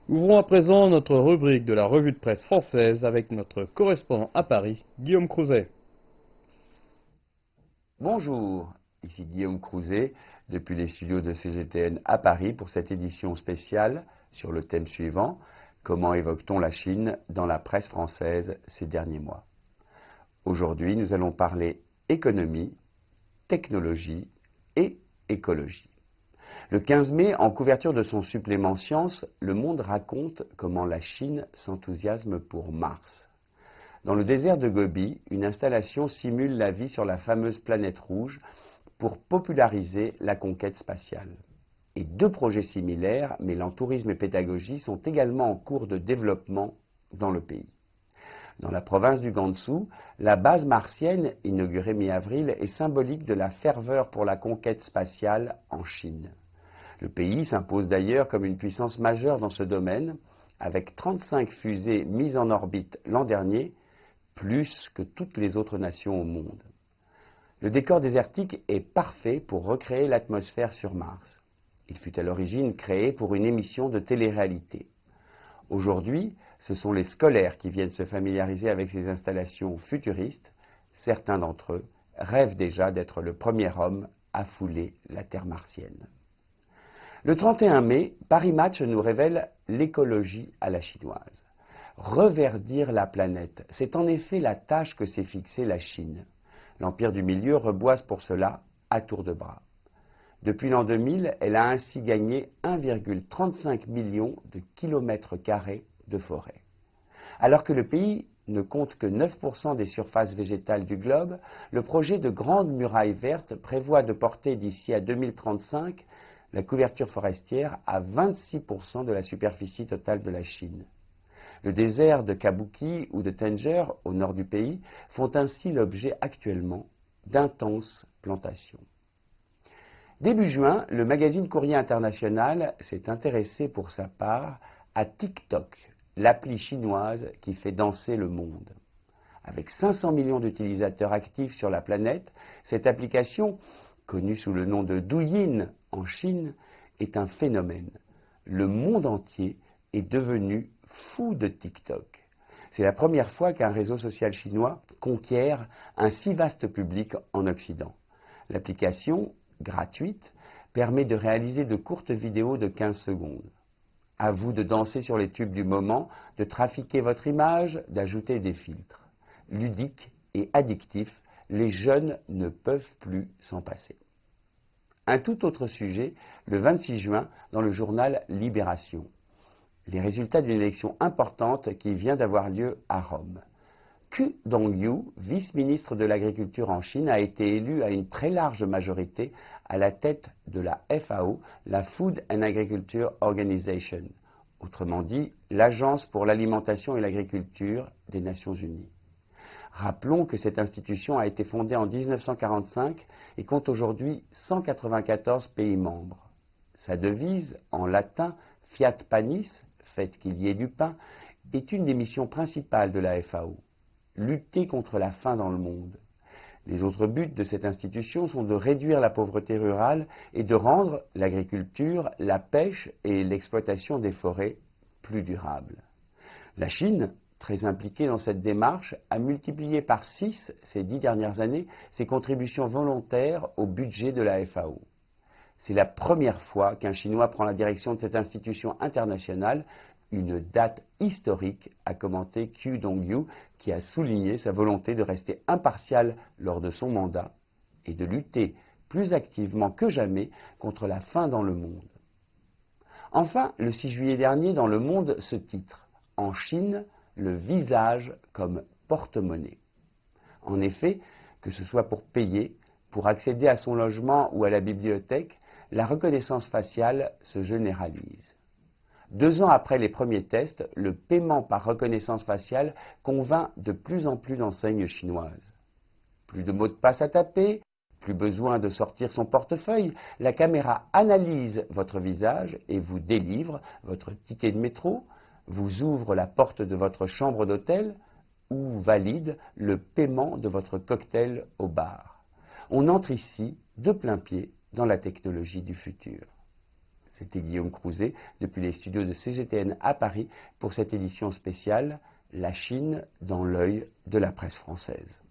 Ouvrons à présent notre rubrique de la revue de presse française avec notre correspondant à Paris, Guillaume Crouzet. Bonjour, ici Guillaume Crouzet depuis les studios de CGTN à Paris pour cette édition spéciale sur le thème suivant: comment évoque-t-on la Chine dans la presse française ces derniers mois? Aujourd'hui, nous allons parler économie, technologie et écologie. Le 15 mai, en couverture de son supplément Science, Le Monde raconte comment la Chine s'enthousiasme pour Mars. Dans le désert de Gobi, une installation simule la vie sur la fameuse planète rouge pour populariser la conquête spatiale. Et deux projets similaires, mêlant tourisme et pédagogie, sont également en cours de développement dans le pays. Dans la province du Gansu, la base martienne, inaugurée mi-avril, est symbolique de la ferveur pour la conquête spatiale en Chine. Le pays s'impose d'ailleurs comme une puissance majeure dans ce domaine, avec 35 fusées mises en orbite l'an dernier, plus que toutes les autres nations au monde. Le décor désertique est parfait pour recréer l'atmosphère sur Mars. Il fut à l'origine créé pour une émission de télé-réalité. Aujourd'hui, ce sont les scolaires qui viennent se familiariser avec ces installations futuristes. Certains d'entre eux rêvent déjà d'être le premier homme à fouler la terre martienne. Le 31 mai, Paris Match nous révèle l'écologie à la chinoise. Reverdir la planète, c'est en effet la tâche que s'est fixée la Chine. L'Empire du Milieu reboise pour cela à tour de bras. Depuis l'an 2000, elle a ainsi gagné 1,35 million de kilomètres carrés de forêt. Alors que le pays ne compte que 9% des surfaces végétales du globe, le projet de grande muraille verte prévoit de porter d'ici à 2035 la couverture forestière à 26% de la superficie totale de la Chine. Le désert de Kabuki ou de Tanger, au nord du pays, font ainsi l'objet actuellement d'intenses plantations. Début juin, le magazine Courrier International s'est intéressé pour sa part à TikTok, l'appli chinoise qui fait danser le monde. Avec 500 millions d'utilisateurs actifs sur la planète, cette application, connue sous le nom de Douyin en Chine, est un phénomène. Le monde entier est devenu fou de TikTok. C'est la première fois qu'un réseau social chinois conquiert un si vaste public en Occident. L'application, gratuite, permet de réaliser de courtes vidéos de 15 secondes. À vous de danser sur les tubes du moment, de trafiquer votre image, d'ajouter des filtres. Ludique et addictif, les jeunes ne peuvent plus s'en passer. Un tout autre sujet, le 26 juin, dans le journal Libération. Les résultats d'une élection importante qui vient d'avoir lieu à Rome. Qu Dongyu, vice-ministre de l'Agriculture en Chine, a été élu à une très large majorité à la tête de la FAO, la Food and Agriculture Organization, autrement dit l'Agence pour l'alimentation et l'agriculture des Nations Unies. Rappelons que cette institution a été fondée en 1945 et compte aujourd'hui 194 pays membres. Sa devise, en latin Fiat Panis, faites qu'il y ait du pain, est une des missions principales de la FAO. Lutter contre la faim dans le monde. Les autres buts de cette institution sont de réduire la pauvreté rurale et de rendre l'agriculture, la pêche et l'exploitation des forêts plus durables. La Chine, très impliquée dans cette démarche, a multiplié par 6 ces 10 dernières années ses contributions volontaires au budget de la FAO. C'est la première fois qu'un Chinois prend la direction de cette institution internationale, une date historique, a commenté Qu Dongyu, qui a souligné sa volonté de rester impartial lors de son mandat et de lutter plus activement que jamais contre la faim dans le monde. Enfin, le 6 juillet dernier, dans Le Monde, ce titre: En Chine, le visage comme porte-monnaie. En effet, que ce soit pour payer, pour accéder à son logement ou à la bibliothèque, la reconnaissance faciale se généralise. 2 ans après les premiers tests, le paiement par reconnaissance faciale convainc de plus en plus d'enseignes chinoises. Plus de mots de passe à taper, plus besoin de sortir son portefeuille, la caméra analyse votre visage et vous délivre votre ticket de métro, vous ouvre la porte de votre chambre d'hôtel ou valide le paiement de votre cocktail au bar. On entre ici de plein pied dans la technologie du futur. C'était Guillaume Crouzet depuis les studios de CGTN à Paris pour cette édition spéciale La Chine dans l'œil de la presse française.